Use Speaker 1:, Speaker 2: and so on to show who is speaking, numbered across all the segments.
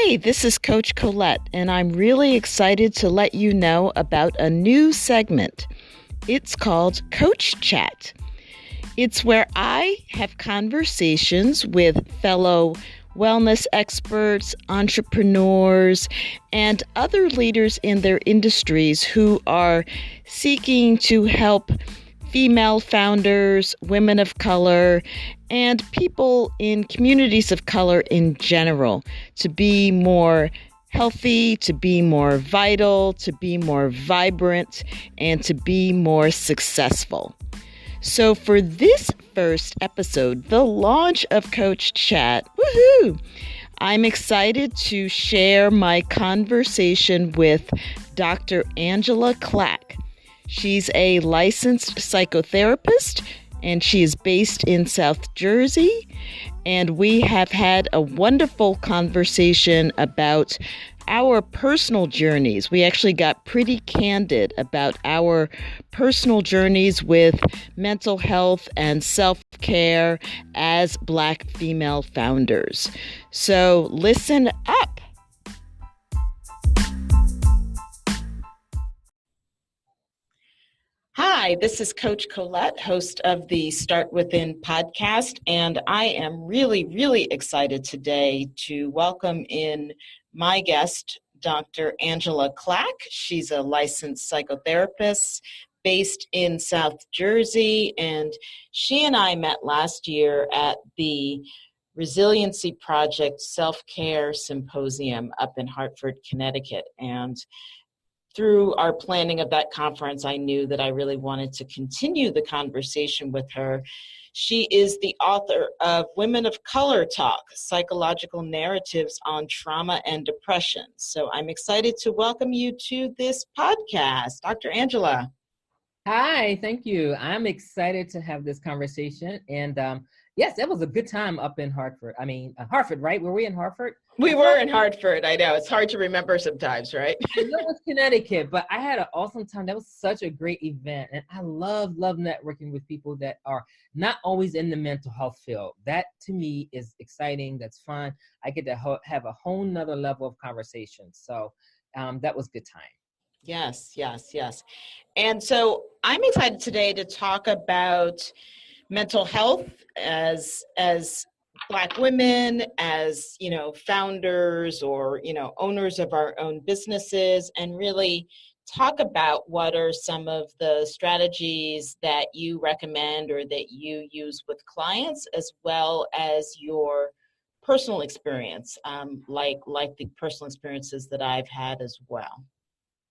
Speaker 1: Hey, this is Coach Colette, and I'm really excited to let you know about a new segment. It's called Coach Chat. It's where I have conversations with fellow wellness experts, entrepreneurs, and other leaders in their industries who are seeking to help female founders, women of color, and people in communities of color in general to be more healthy, to be more vital, to be more vibrant, and to be more successful. So for this first episode, the launch of Coach Chat, woohoo! I'm excited to share my conversation with Dr. Angela Clack. She's a licensed psychotherapist, and she is based in South Jersey. And we have had a wonderful conversation about our personal journeys. We actually got pretty candid about our personal journeys with mental health and self-care as Black female founders. So listen up. Hi, this is Coach Colette, host of the Start Within podcast, and I am really, really excited today to welcome in my guest, Dr. Angela Clack. She's a licensed psychotherapist based in South Jersey, and she and I met last year at the Resiliency Project Self-Care Symposium up in Hartford, Connecticut, and through our planning of that conference, I knew that I really wanted to continue the conversation with her. She is the author of Women of Color Talk, Psychological Narratives on Trauma and Depression. So I'm excited to welcome you to this podcast, Dr. Angela.
Speaker 2: Hi, thank you. I'm excited to have this conversation. And yes, it was a good time up in Hartford. Hartford, right? Were we in Hartford?
Speaker 1: We were in Hartford. I know. It's hard to remember sometimes, right?
Speaker 2: I know it's Connecticut, but I had an awesome time. That was such a great event. And I love networking with people that are not always in the mental health field. That to me is exciting. That's fun. I get to have a whole nother level of conversation. So that was a good time.
Speaker 1: Yes. And so I'm excited today to talk about mental health as Black women, as, founders or, owners of our own businesses, and really talk about what are some of the strategies that you recommend or that you use with clients, as well as your personal experience, like the personal experiences that I've had as well.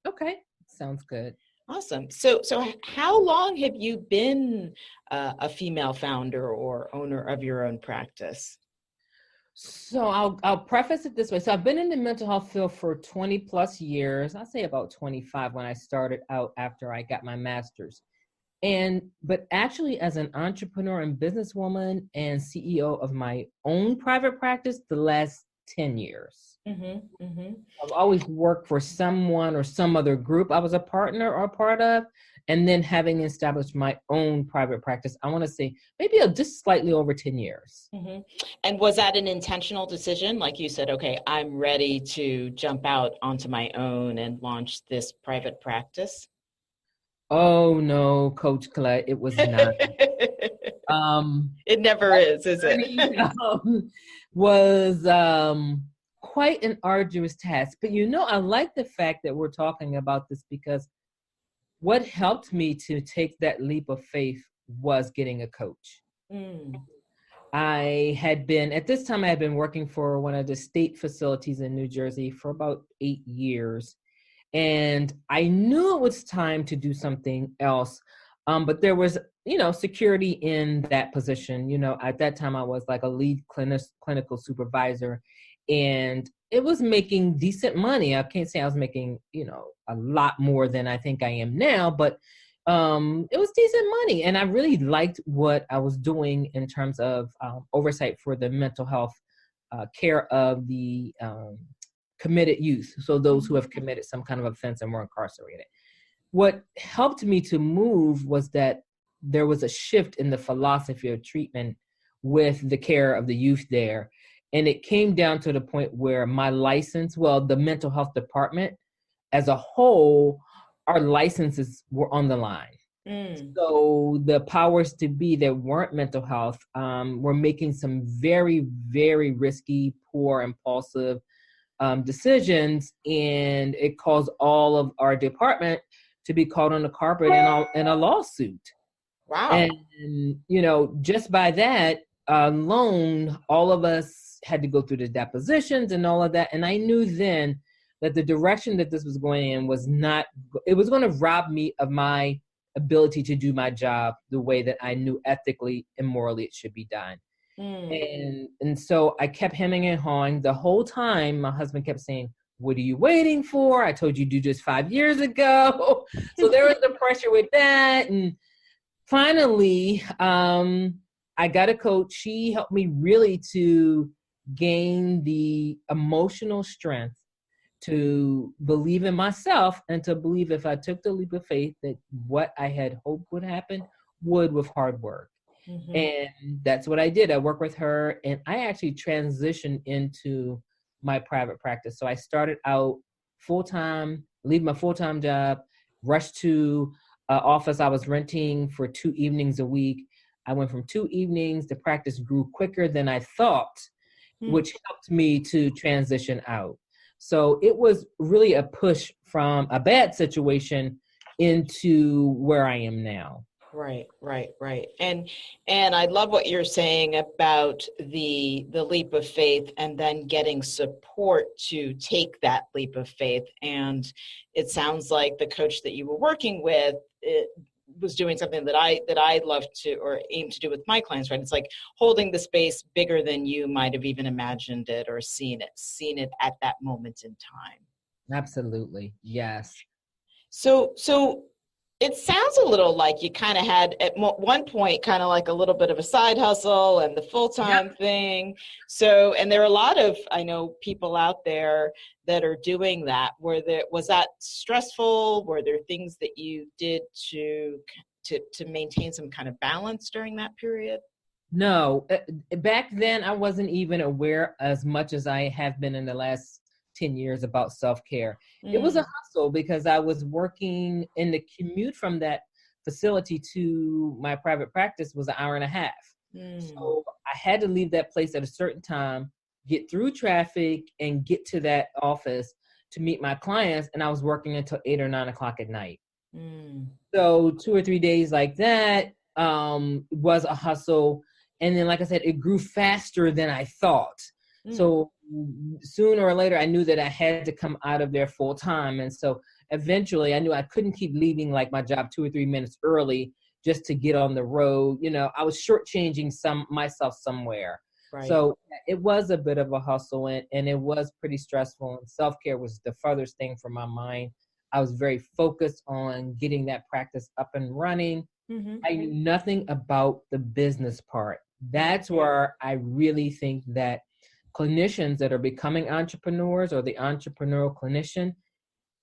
Speaker 2: Okay, sounds good.
Speaker 1: Awesome. So how long have you been a female founder or owner of your own practice?
Speaker 2: So I'll preface it this way. So I've been in the mental health field for 20 plus years. I'll say about 25 when I started out after I got my master's. But actually as an entrepreneur and businesswoman and CEO of my own private practice, the last 10 years. I've always worked for someone or some other group I was a partner or a part of, and then having established my own private practice, I want to say maybe just slightly over 10 years.
Speaker 1: And was that an intentional decision? Like you said, okay, I'm ready to jump out onto my own and launch this private practice?
Speaker 2: Oh no, Coach Colette, it was not.
Speaker 1: It never is it?
Speaker 2: Was quite an arduous task. But I like the fact that we're talking about this, because what helped me to take that leap of faith was getting a coach. At this time I had been working for one of the state facilities in New Jersey for about 8 years. And I knew it was time to do something else. But there was, security in that position. At that time I was like a lead clinical supervisor, and it was making decent money. I can't say I was making, a lot more than I think I am now, but it was decent money. And I really liked what I was doing in terms of oversight for the mental health care of the committed youth. So those who have committed some kind of offense and were incarcerated. What helped me to move was that there was a shift in the philosophy of treatment with the care of the youth there. And it came down to the point where my license, well, the mental health department as a whole, our licenses were on the line. So the powers to be that weren't mental health were making some very, very risky, poor, impulsive decisions, and it caused all of our department to be called on the carpet in a lawsuit.
Speaker 1: Wow.
Speaker 2: And, just by that alone, all of us had to go through the depositions and all of that. And I knew then that the direction that this was going in was not, it was going to rob me of my ability to do my job the way that I knew ethically and morally it should be done. And so I kept hemming and hawing the whole time. My husband kept saying, "What are you waiting for? I told you to do just 5 years ago." So there was the pressure with that. And finally, I got a coach. She helped me really to gain the emotional strength to believe in myself and to believe if I took the leap of faith that what I had hoped would happen would with hard work. And that's what I did. I worked with her, and I actually transitioned into my private practice. So I started out full-time, leave my full-time job, rushed to an office I was renting for 2 evenings a week. I went from 2 evenings. The practice grew quicker than I thought, which helped me to transition out. So it was really a push from a bad situation into where I am now.
Speaker 1: Right. And I love what you're saying about the leap of faith and then getting support to take that leap of faith. And it sounds like the coach that you were working with was doing something that I love to or aim to do with my clients, right? It's like holding the space bigger than you might have even imagined it or seen it at that moment in time.
Speaker 2: Absolutely. Yes.
Speaker 1: So it sounds a little like you kind of had at one point kind of like a little bit of a side hustle and the full-time thing. So, and there are a lot of, I know, people out there that are doing that. Was that stressful? Were there things that you did to maintain some kind of balance during that period?
Speaker 2: No, back then I wasn't even aware as much as I have been in the last 10 years about self-care. It was a hustle because I was working, in the commute from that facility to my private practice was an hour and a half. So I had to leave that place at a certain time, get through traffic and get to that office to meet my clients. And I was working until 8 or 9 o'clock at night. So 2 or 3 days like that was a hustle. And then, like I said, it grew faster than I thought. So sooner or later, I knew that I had to come out of there full time. And so eventually I knew I couldn't keep leaving like my job 2 or 3 minutes early just to get on the road. I was shortchanging myself somewhere. Right. So it was a bit of a hustle and it was pretty stressful. And self-care was the furthest thing from my mind. I was very focused on getting that practice up and running. I knew nothing about the business part. That's where I really think that clinicians that are becoming entrepreneurs or the entrepreneurial clinician,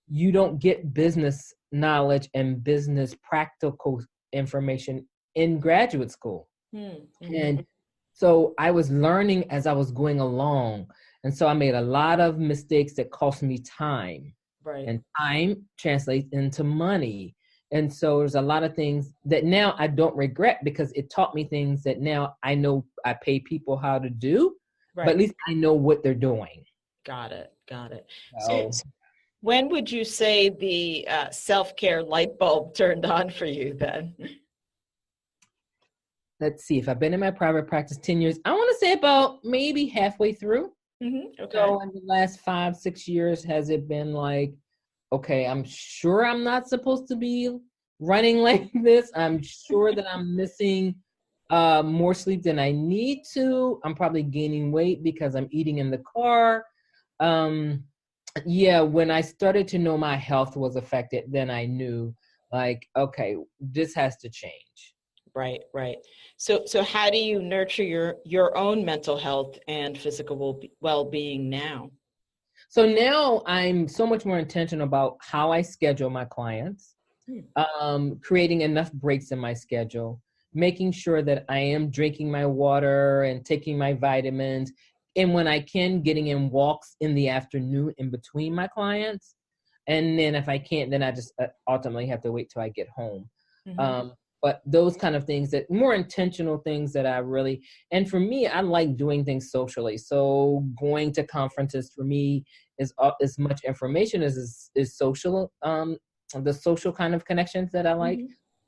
Speaker 2: you don't get business knowledge and business practical information in graduate school. And so I was learning as I was going along. And so I made a lot of mistakes that cost me time. Right. And time translates into money. And so there's a lot of things that now I don't regret because it taught me things that now I know I pay people how to do. Right. But at least I know what they're doing.
Speaker 1: Got it. So when would you say the self-care light bulb turned on for you then?
Speaker 2: Let's see. If I've been in my private practice 10 years, I want to say about maybe halfway through. Okay. So in the last 5-6 years, has it been like, okay, I'm sure I'm not supposed to be running like this. I'm sure that I'm missing more sleep than I need to. I'm probably gaining weight because I'm eating in the car. When I started to know my health was affected, then I knew like, okay, this has to change.
Speaker 1: Right. So how do you nurture your own mental health and physical well-being now?
Speaker 2: So now I'm so much more intentional about how I schedule my clients, creating enough breaks in my schedule, making sure that I am drinking my water and taking my vitamins, And when I can, getting in walks in the afternoon in between my clients. And then if I can't, then I just ultimately have to wait till I get home. Mm-hmm. But those kind of things, that more intentional things that I really, and for me, I like doing things socially. So going to conferences for me is as much information as is social, the social kind of connections that I like.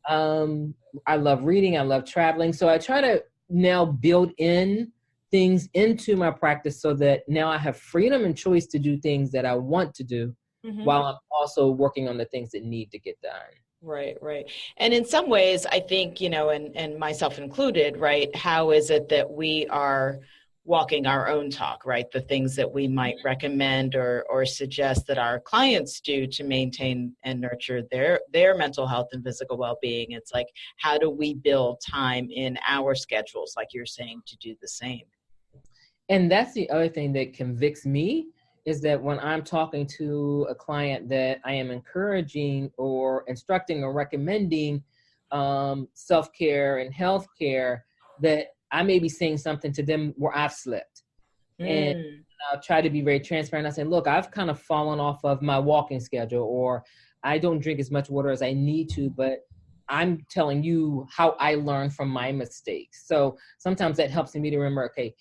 Speaker 2: Mm-hmm. I love reading. I love traveling. So I try to now build in things into my practice so that now I have freedom and choice to do things that I want to do, mm-hmm. while I'm also working on the things that need to get done.
Speaker 1: Right, right. And in some ways, I think, and myself included, right, how is it that we are walking our own talk, right? The things that we might recommend or suggest that our clients do to maintain and nurture their mental health and physical well-being. It's like, how do we build time in our schedules, like you're saying, to do the same?
Speaker 2: And that's the other thing that convicts me, is that when I'm talking to a client that I am encouraging or instructing or recommending self-care and healthcare, that I may be saying something to them where I've slipped. And I'll try to be very transparent. I say, look, I've kind of fallen off of my walking schedule, or I don't drink as much water as I need to, but I'm telling you how I learned from my mistakes. So sometimes that helps me to remember, okay,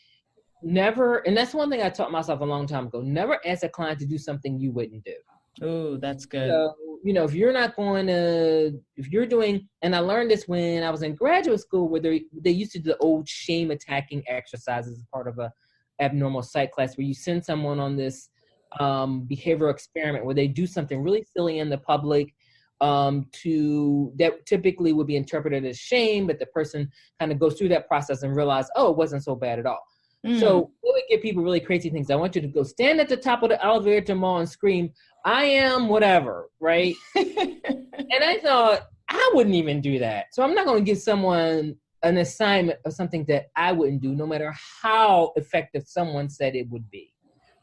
Speaker 2: never, and that's one thing I taught myself a long time ago, never ask a client to do something you wouldn't do.
Speaker 1: Oh, that's good.
Speaker 2: So, if you're not going to, if you're doing, and I learned this when I was in graduate school, where they used to do the old shame attacking exercises as part of a abnormal psych class, where you send someone on this behavioral experiment where they do something really silly in the public, that typically would be interpreted as shame, but the person kind of goes through that process and realize, oh, it wasn't so bad at all. So we would give people really crazy things. I want you to go stand at the top of the elevator tomorrow and scream, I am whatever, right? And I thought, I wouldn't even do that. So I'm not going to give someone an assignment of something that I wouldn't do, no matter how effective someone said it would be.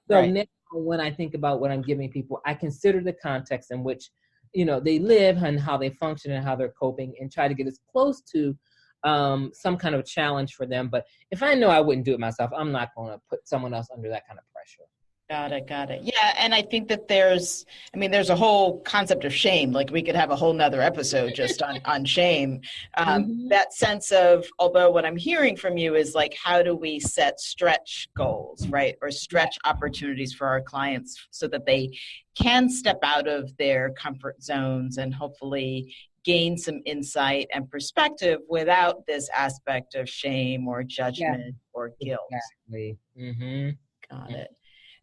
Speaker 2: So right. Now when I think about what I'm giving people, I consider the context in which, they live and how they function and how they're coping, and try to get as close to some kind of challenge for them. But if I know I wouldn't do it myself, I'm not going to put someone else under that kind of pressure.
Speaker 1: Got it. Yeah. And I think that there's a whole concept of shame. Like we could have a whole nother episode just on shame. That sense of, although what I'm hearing from you is like, how do we set stretch goals, right? Or stretch opportunities for our clients so that they can step out of their comfort zones and hopefully gain some insight and perspective without this aspect of shame or judgment or guilt.
Speaker 2: Exactly.
Speaker 1: Got it.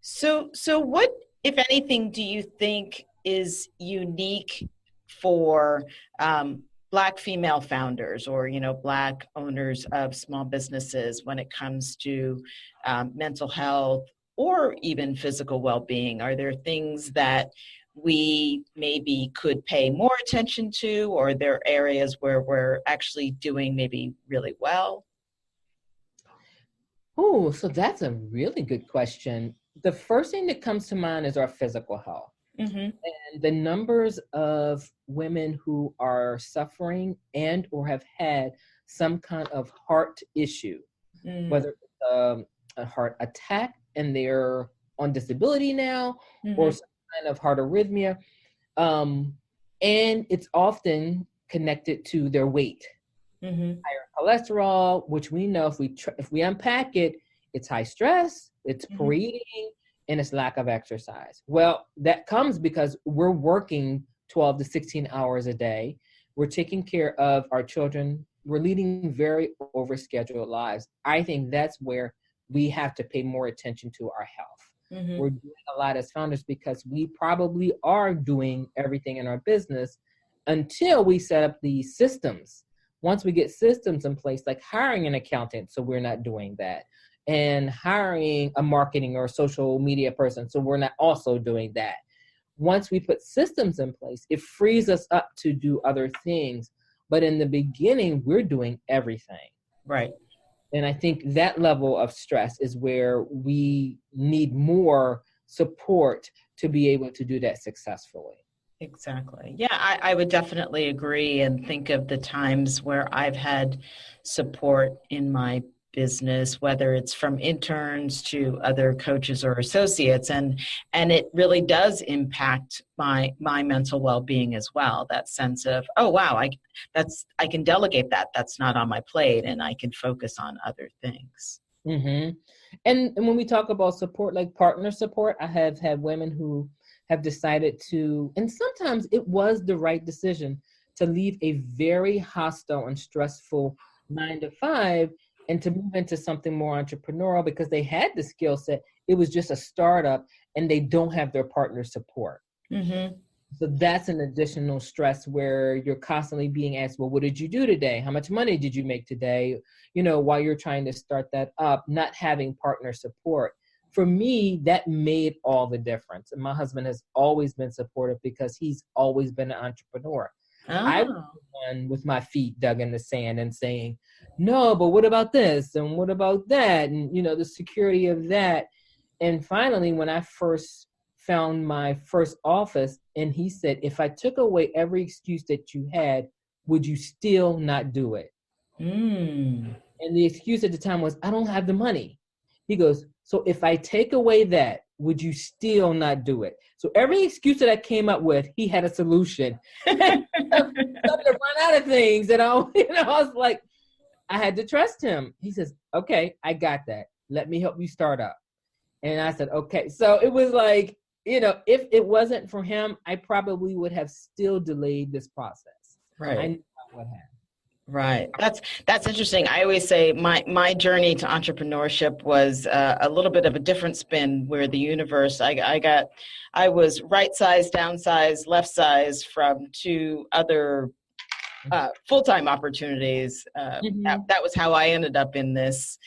Speaker 1: So what, if anything, do you think is unique for Black female founders or, Black owners of small businesses when it comes to mental health or even physical well-being? Are there things that we maybe could pay more attention to, or there are areas where we're actually doing maybe really well?
Speaker 2: Oh, so that's a really good question. The first thing that comes to mind is our physical health. And the numbers of women who are suffering and or have had some kind of heart issue, whether it's a heart attack and they're on disability now, or some kind of heart arrhythmia. And it's often connected to their weight. Higher cholesterol, which we know if we unpack it, it's high stress, it's poor eating, and it's lack of exercise. Well, that comes because we're working 12 to 16 hours a day. We're taking care of our children. We're leading very overscheduled lives. I think that's where we have to pay more attention to our health. We're doing a lot as founders because we probably are doing everything in our business until we set up these systems. Once we get systems in place, like hiring an accountant, so we're not doing that, and hiring a marketing or social media person, so we're not also doing that. Once we put systems in place, it frees us up to do other things. But in the beginning, we're doing everything.
Speaker 1: Right.
Speaker 2: And I think that level of stress is where we need more support to be able to do that successfully.
Speaker 1: Exactly. Yeah, I would definitely agree and think of the times where I've had support in my business, whether it's from interns to other coaches or associates, and it really does impact my mental well-being as well. That sense of, oh wow, I can delegate that. That's not on my plate, and I can focus on other things.
Speaker 2: Mm-hmm. And when we talk about support, like partner support, I have had women who have decided to, and sometimes it was the right decision, to leave a very hostile and stressful 9 to 5 and to move into something more entrepreneurial because they had the skill set. It was just a startup and they don't have their partner support.
Speaker 1: Mm-hmm.
Speaker 2: So that's an additional stress where you're constantly being asked, well, what did you do today? How much money did you make today? You know, while you're trying to start that up, not having partner support. For me, that made all the difference. And my husband has always been supportive because he's always been an entrepreneur.
Speaker 1: Oh.
Speaker 2: I was the one with my feet dug in the sand and saying, no, but what about this? And what about that? And, you know, the security of that. And finally, when I first found my first office, and he said, if I took away every excuse that you had, would you still not do it?
Speaker 1: Mm.
Speaker 2: And the excuse at the time was, I don't have the money. He goes, so if I take away that, would you still not do it? So every excuse that I came up with, he had a solution. Started to run out of things. And I was like, I had to trust him. He says, okay, I got that. Let me help you start up. And I said, okay. So it was like, you know, if it wasn't for him, I probably would have still delayed this process.
Speaker 1: Right.
Speaker 2: I knew what happened.
Speaker 1: Right. That's interesting. I always say my journey to entrepreneurship was a little bit of a different spin, where the universe, I was right size, downsize, left size from 2 other full-time opportunities. That was how I ended up in this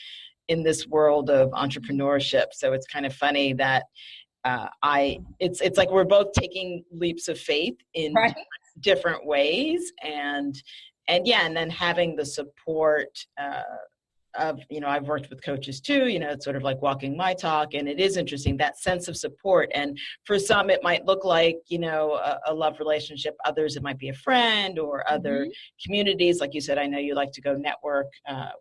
Speaker 1: world of entrepreneurship. So it's kind of funny that it's like we're both taking leaps of faith in different ways, and then having the support of, you know, I've worked with coaches too, you know, it's sort of like walking my talk, and it is interesting, that sense of support. And for some, it might look like, you know, a love relationship. Others, it might be a friend or other communities. Like you said, I know you like to go network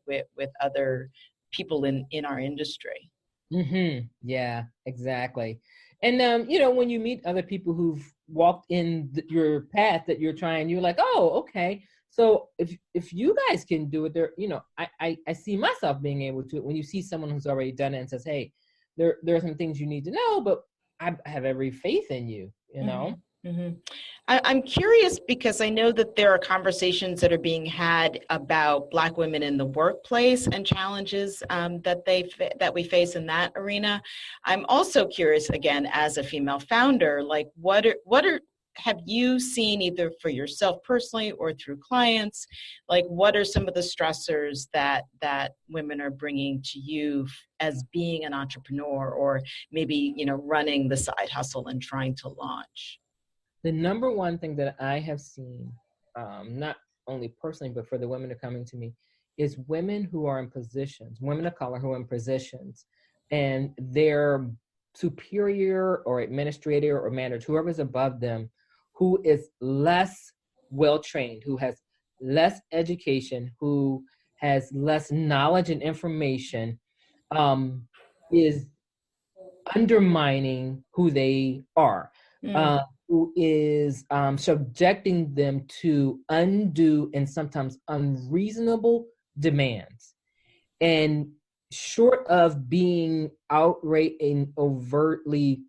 Speaker 1: with other people in our industry.
Speaker 2: Mm-hmm. Yeah, exactly. And, you know, when you meet other people who've walked in your path that you're trying, you're like, oh, okay. So if you guys can do it, there, you know, I see myself being able to. When you see someone who's already done it and says, hey, there are some things you need to know, but I have every faith in you, you know?
Speaker 1: Mm-hmm. I'm curious because I know that there are conversations that are being had about Black women in the workplace and challenges that we face in that arena. I'm also curious, again, as a female founder, like what have you seen, either for yourself personally or through clients? Like, what are some of the stressors that women are bringing to you as being an entrepreneur, or maybe, you know, running the side hustle and trying to launch?
Speaker 2: The number one thing that I have seen, not only personally, but for the women that are coming to me, is women who are in positions, women of color who are in positions, and their superior or administrator or manager, whoever's above them, who is less well-trained, who has less education, who has less knowledge and information, is undermining who they are. Who is subjecting them to undue and sometimes unreasonable demands. And short of being outright and overtly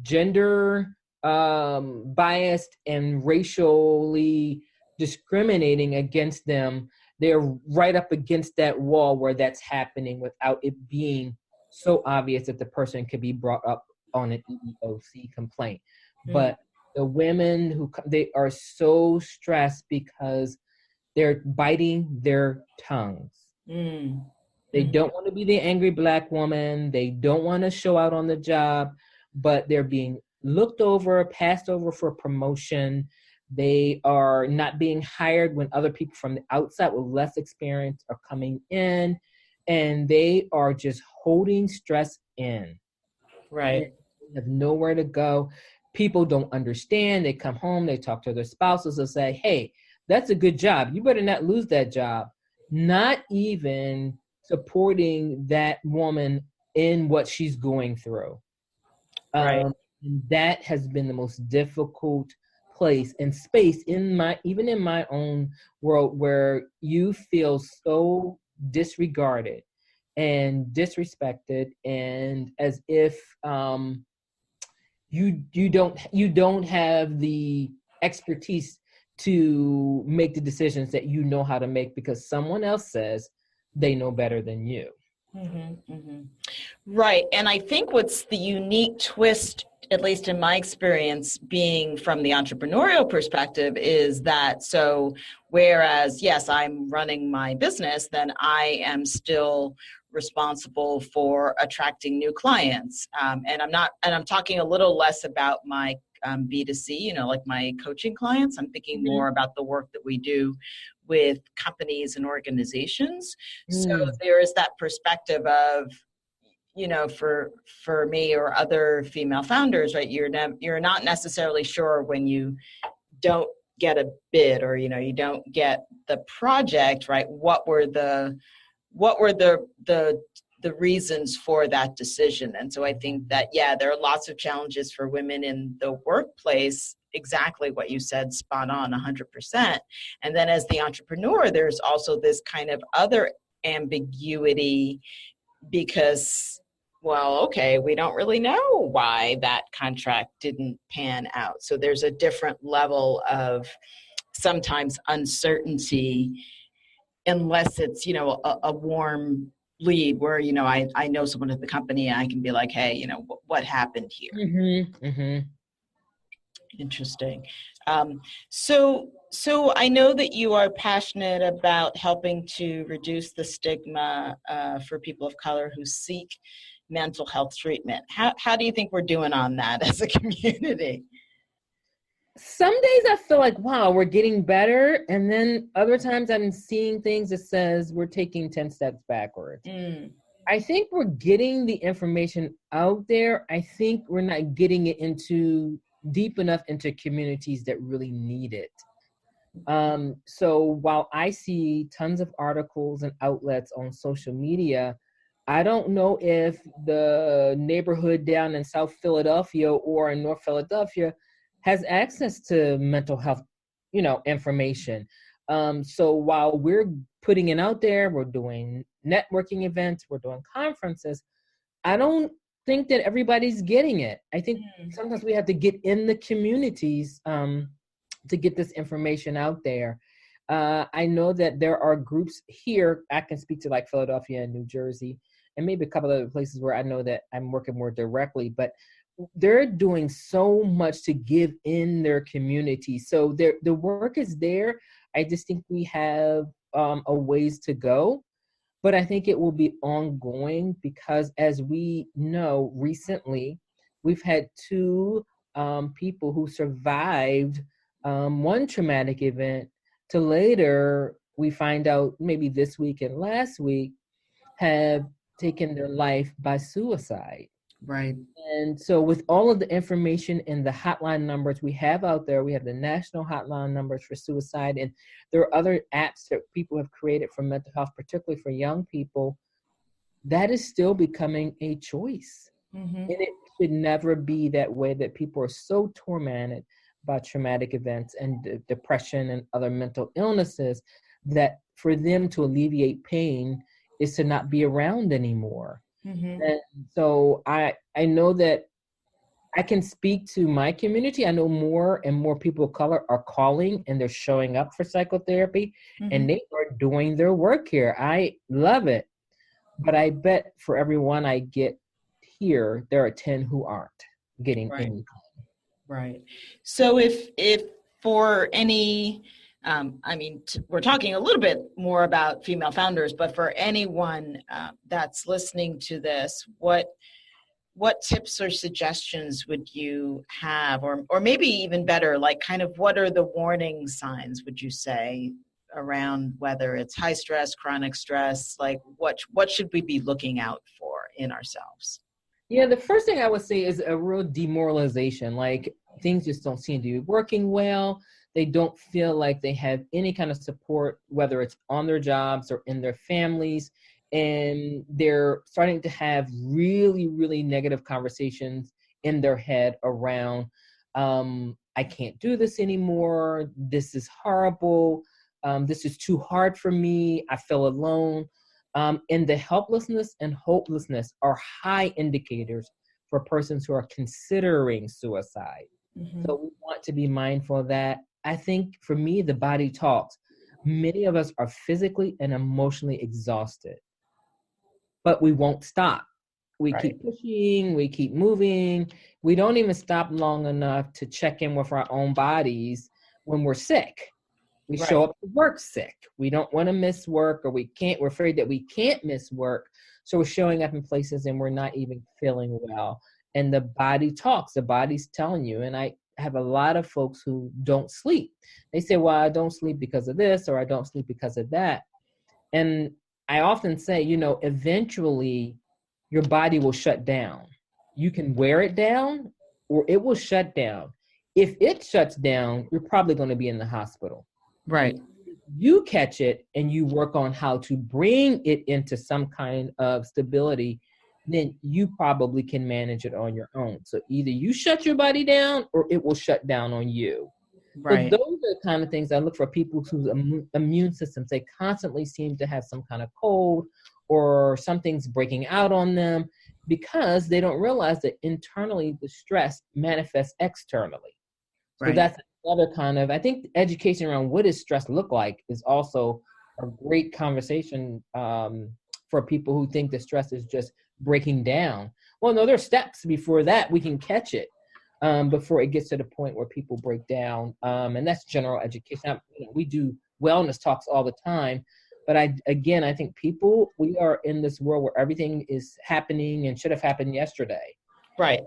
Speaker 2: gender biased and racially discriminating against them, they're right up against that wall where that's happening without it being so obvious that the person could be brought up on an EEOC complaint. But the women they are so stressed because they're biting their tongues. They don't want to be the angry Black woman. They don't want to show out on the job, but they're being looked over, passed over for promotion. They are not being hired when other people from the outside with less experience are coming in, and they are just holding stress in.
Speaker 1: Right.
Speaker 2: They have nowhere to go. People don't understand. They come home, they talk to their spouses and say, hey, that's a good job. You better not lose that job. Not even supporting that woman in what she's going through.
Speaker 1: Right.
Speaker 2: And that has been the most difficult place and space even in my own world, where you feel so disregarded and disrespected, and as if you don't have the expertise to make the decisions that you know how to make because someone else says they know better than you.
Speaker 1: Mm-hmm, mm-hmm. Right. And I think what's the unique twist, at least in my experience, being from the entrepreneurial perspective, is that so whereas, yes, I'm running my business, then I am still responsible for attracting new clients. And I'm talking a little less about my B2C, like my coaching clients. I'm thinking more about the work that we do with companies and organizations. So there is that perspective of, for me or other female founders, right? You're not necessarily sure when you don't get a bid or, you don't get the project, right? What were the reasons for that decision? And so I think that, there are lots of challenges for women in the workplace. Exactly what you said, spot on, 100%. And then as the entrepreneur, there's also this kind of other ambiguity because, well, okay, we don't really know why that contract didn't pan out. So there's a different level of sometimes uncertainty, unless it's, a warm lead where, I know someone at the company and I can be like, hey, what happened here?
Speaker 2: Mm-hmm. Mm-hmm.
Speaker 1: Interesting. So I know that you are passionate about helping to reduce the stigma for people of color who seek mental health treatment. How do you think we're doing on that as a community?
Speaker 2: Some days I feel like, wow, we're getting better. And then other times I'm seeing things that says we're taking 10 steps backwards. I think we're getting the information out there. I think we're not getting it deep enough into communities that really need it. So while I see tons of articles and outlets on social media, I don't know if the neighborhood down in South Philadelphia or in North Philadelphia has access to mental health, information. So while we're putting it out there, we're doing networking events, we're doing conferences, I don't think that everybody's getting it. I think sometimes we have to get in the communities to get this information out there. I know that there are groups here, I can speak to like Philadelphia and New Jersey, and maybe a couple other places where I know that I'm working more directly, but they're doing so much to give in their community. So the work is there. I just think we have a ways to go, but I think it will be ongoing because as we know recently, we've had two people who survived one traumatic event to later we find out maybe this week and last week have taken their life by suicide.
Speaker 1: Right.
Speaker 2: And so with all of the information and the hotline numbers we have out there, we have the national hotline numbers for suicide, and there are other apps that people have created for mental health, particularly for young people. That is still becoming a choice. And it should never be that way, that people are so tormented by traumatic events and depression and other mental illnesses that for them to alleviate pain is to not be around anymore. And so I know that I can speak to my community. I know more and more people of color are calling and they're showing up for psychotherapy and they are doing their work here. I love it. But I bet for everyone I get here, there are 10 who aren't getting anything.
Speaker 1: Right. So if for any, we're talking a little bit more about female founders, but for anyone that's listening to this, what tips or suggestions would you have, or maybe even better, like kind of what are the warning signs, would you say, around whether it's high stress, chronic stress, like what should we be looking out for in ourselves?
Speaker 2: Yeah, the first thing I would say is a real demoralization. Like things just don't seem to be working well. They don't feel like they have any kind of support, whether it's on their jobs or in their families. and they're starting to have really, really negative conversations in their head around, I can't do this anymore. This is horrible. This is too hard for me. I feel alone. And the helplessness and hopelessness are high indicators for persons who are considering suicide. So we want to be mindful of that. I think for me, the body talks. Many of us are physically and emotionally exhausted, but we won't stop. We keep pushing, we keep moving. We don't even stop long enough to check in with our own bodies when we're sick. We show up to work sick. We don't want to miss work, or we're afraid that we can't miss work. So we're showing up in places and we're not even feeling well. And the body talks, the body's telling you. And I have a lot of folks who don't sleep. They say, well, I don't sleep because of this, or I don't sleep because of that. And I often say, eventually your body will shut down. You can wear it down or it will shut down. If it shuts down, you're probably going to be in the hospital.
Speaker 1: Right.
Speaker 2: You catch it and you work on how to bring it into some kind of stability, then you probably can manage it on your own. So either you shut your body down or it will shut down on you.
Speaker 1: Right.
Speaker 2: So those are the kind of things I look for people whose immune systems, they constantly seem to have some kind of cold or something's breaking out on them, because they don't realize that internally the stress manifests externally. So that's another kind of, I think education around what does stress look like is also a great conversation for people who think that stress is just breaking down. Well, no, there are steps before that. We can catch it before it gets to the point where people break down. And that's general education. We do wellness talks all the time. But I think we are in this world where everything is happening and should have happened yesterday.
Speaker 1: Right.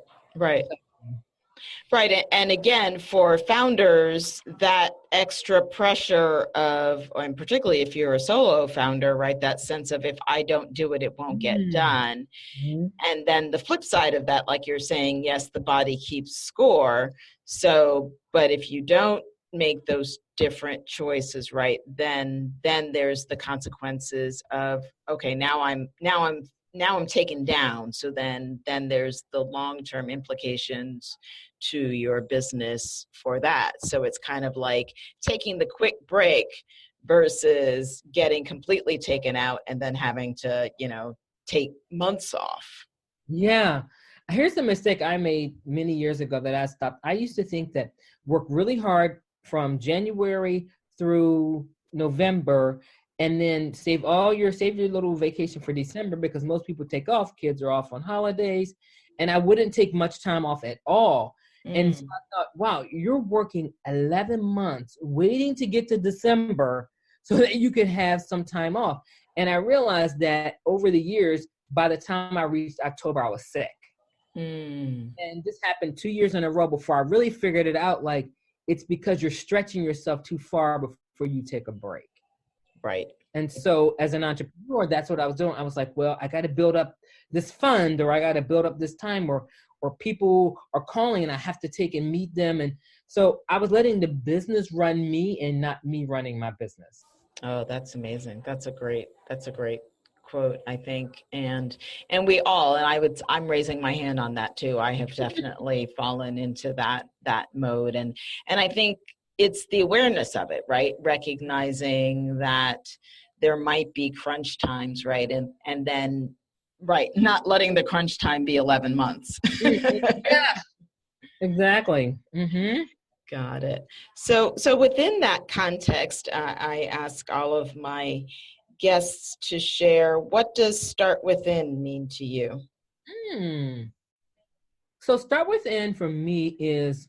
Speaker 1: And again, for founders, that extra pressure of, and particularly if you're a solo founder, right, that sense of if I don't do it, it won't get done. And then the flip side of that, like you're saying, yes, the body keeps score. So, but if you don't make those different choices, right, then there's the consequences of, okay, now I'm taken down. So then there's the long-term implications to your business for that. So it's kind of like taking the quick break versus getting completely taken out and then having to, take months off.
Speaker 2: Yeah. Here's the mistake I made many years ago that I stopped. I used to think that work really hard from January through November, and then save your little vacation for December, because most people take off. Kids are off on holidays, and I wouldn't take much time off at all. And so I thought, wow, you're working 11 months waiting to get to December so that you can have some time off. And I realized that over the years, by the time I reached October, I was sick. And this happened 2 years in a row before I really figured it out. Like, it's because you're stretching yourself too far before you take a break.
Speaker 1: Right.
Speaker 2: And so as an entrepreneur, that's what I was doing. I was like, well, I got to build up this fund, or I got to build up this time, or people are calling and I have to take and meet them. And so I was letting the business run me and not me running my business.
Speaker 1: Oh, that's amazing. That's a great quote, I think. And we all, and I'm raising my hand on that too. I have definitely fallen into that mode. And I think it's the awareness of it, right? Recognizing that there might be crunch times, right? And then, right, not letting the crunch time be 11 months.
Speaker 2: Yeah, exactly.
Speaker 1: Got it. So within that context, I ask all of my guests to share, what does start within mean to you?
Speaker 2: So start within for me is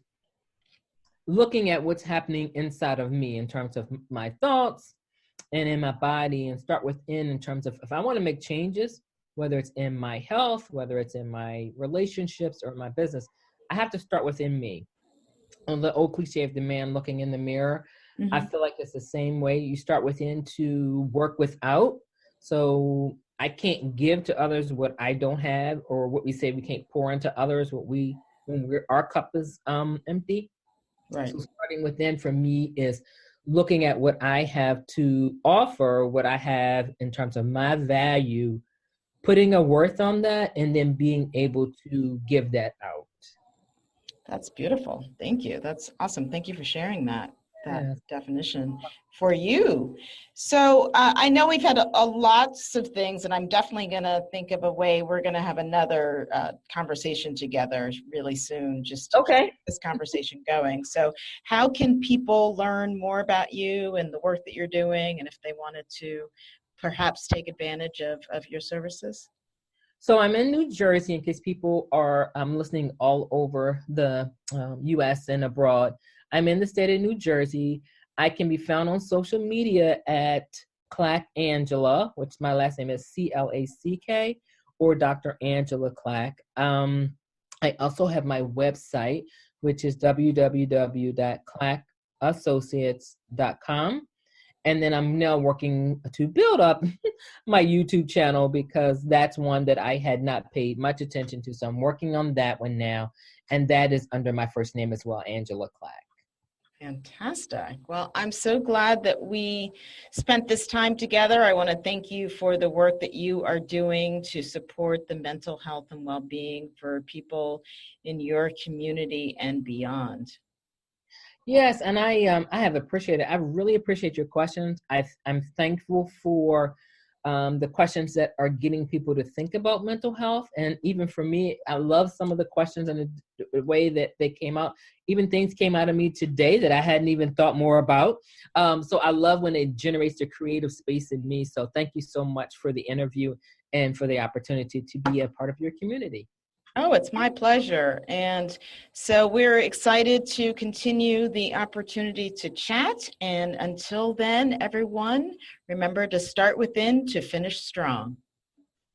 Speaker 2: looking at what's happening inside of me in terms of my thoughts and in my body, and start within in terms of if I want to make changes, whether it's in my health, whether it's in my relationships or my business, I have to start within me. On the old cliche of the man looking in the mirror, I feel like it's the same way. You start within to work without. So I can't give to others what I don't have, or what we say we can't pour into others when our cup is empty. Right. So starting within for me is looking at what I have to offer, what I have in terms of my value, putting a worth on that, and then being able to give that out.
Speaker 1: That's beautiful. Thank you. That's awesome. Thank you for sharing that
Speaker 2: Yeah.
Speaker 1: definition for you. So I know we've had a lots of things, and I'm definitely going to think of a way we're going to have another conversation together really soon, just to keep this conversation going. So how can people learn more about you and the work that you're doing, and if they wanted to perhaps take advantage of your services?
Speaker 2: So I'm in New Jersey, in case people are listening all over the U.S. and abroad. I'm in the state of New Jersey. I can be found on social media at Clack Angela, which my last name is Clack, or Dr. Angela Clack. I also have my website, which is www.clackassociates.com. And then I'm now working to build up my YouTube channel, because that's one that I had not paid much attention to. So I'm working on that one now. And that is under my first name as well, Angela Clack.
Speaker 1: Fantastic. Well, I'm so glad that we spent this time together. I want to thank you for the work that you are doing to support the mental health and well-being for people in your community and beyond.
Speaker 2: Yes, and I have appreciated. I really appreciate your questions. I'm thankful for the questions that are getting people to think about mental health, and even for me, I love some of the questions and the way that they came out. Even things came out of me today that I hadn't even thought more about. So I love when it generates the creative space in me. So thank you so much for the interview and for the opportunity to be a part of your community.
Speaker 1: Oh, it's my pleasure. And so we're excited to continue the opportunity to chat. And until then, everyone, remember to start within to finish strong.